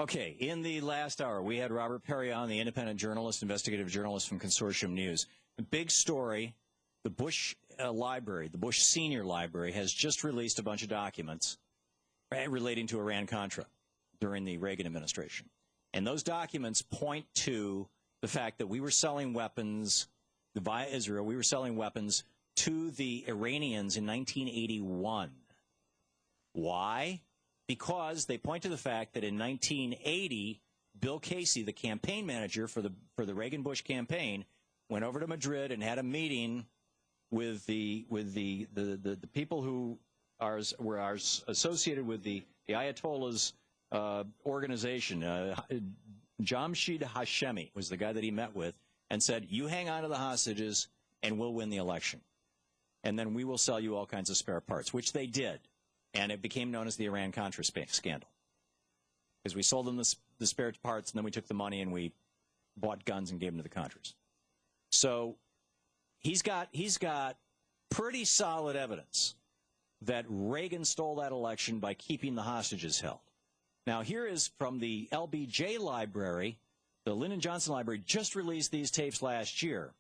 Okay, in the last hour, we had Robert Perry on, the independent journalist, investigative journalist from Consortium News. The big story, the Bush Library, the Bush Senior Library, has just released a bunch of documents relating to Iran-Contra during the Reagan administration. And those documents point to the fact that we were selling weapons via Israel. We were selling weapons to the Iranians in 1981. Why? Because they point to the fact that in 1980, Bill Casey, the campaign manager for the Reagan-Bush campaign, went over to Madrid and had a meeting with the people who were associated with the Ayatollah's organization. Jamshid Hashemi was the guy that he met with, and said, "You hang on to the hostages, and we'll win the election, and then we will sell you all kinds of spare parts," which they did. And it became known as the Iran-Contra scandal, because we sold them the spare parts, and then we took the money and we bought guns and gave them to the Contras. So he's got pretty solid evidence that Reagan stole that election by keeping the hostages held. Now, here is from the LBJ Library. The Lyndon Johnson Library just released these tapes last year.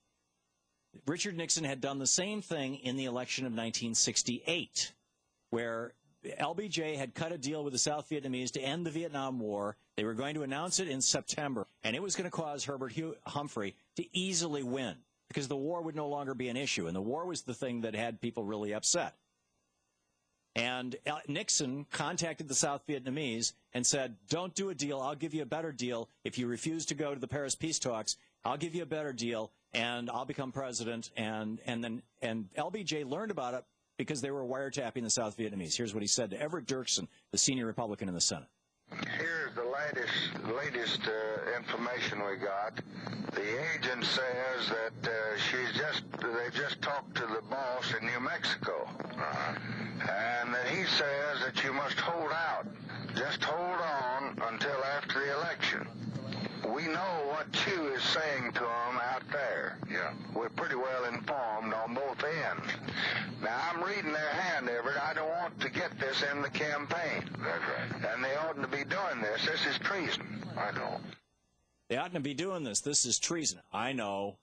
Richard Nixon had done the same thing in the election of 1968, where LBJ had cut a deal with the South Vietnamese to end the Vietnam War. They were going to announce it in September, and it was going to cause Herbert Humphrey to easily win, because the war would no longer be an issue, and the war was the thing that had people really upset. And Nixon contacted the South Vietnamese and said, "Don't do a deal. I'll give you a better deal. If you refuse to go to the Paris peace talks, I'll give you a better deal, and I'll become president." And LBJ learned about it because they were wiretapping the South Vietnamese. Here's what he said to Everett Dirksen, the senior Republican in the Senate. Here's the latest information we got. The agent says that they just talked to the boss in New Mexico. And that he says that you must hold out. Just hold on until after the election. We know what Chew is saying to them out there. Yeah. We're pretty well informed on both ends. Now, I'm reading their hand, Everett. I don't want to get this in the campaign. That's right. And they oughtn't to be doing this. This is treason. I know. They oughtn't to be doing this. This is treason. I know.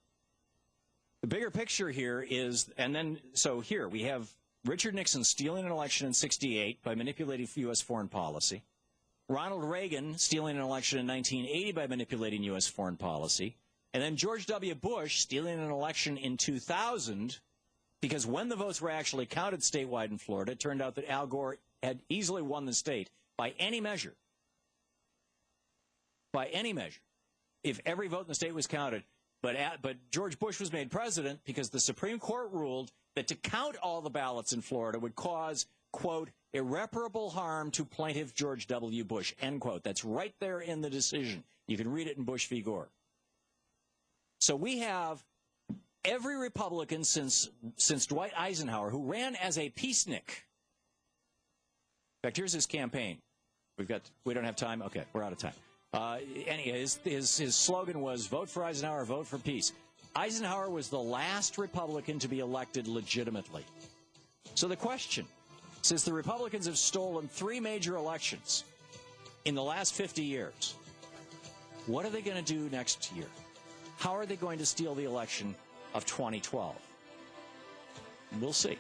The bigger picture here is, so here we have Richard Nixon stealing an election in '68 by manipulating U.S. foreign policy. Ronald Reagan stealing an election in 1980 by manipulating U.S. foreign policy. And then George W. Bush stealing an election in 2000, because when the votes were actually counted statewide in Florida, it turned out that Al Gore had easily won the state by any measure. By any measure. If every vote in the state was counted. But George Bush was made president because the Supreme Court ruled that to count all the ballots in Florida would cause, quote, irreparable harm to plaintiff George W. Bush, end quote. That's right there in the decision. You can read it in Bush v. Gore. So we have every Republican since Dwight Eisenhower, who ran as a peacenik. In fact, here's his campaign. We don't have time? Okay, we're out of time. His slogan was, "Vote for Eisenhower, vote for peace." Eisenhower was the last Republican to be elected legitimately. So the question, since the Republicans have stolen 3 major elections in the last 50 years, what are they going to do next year? How are they going to steal the election of 2012? We'll see.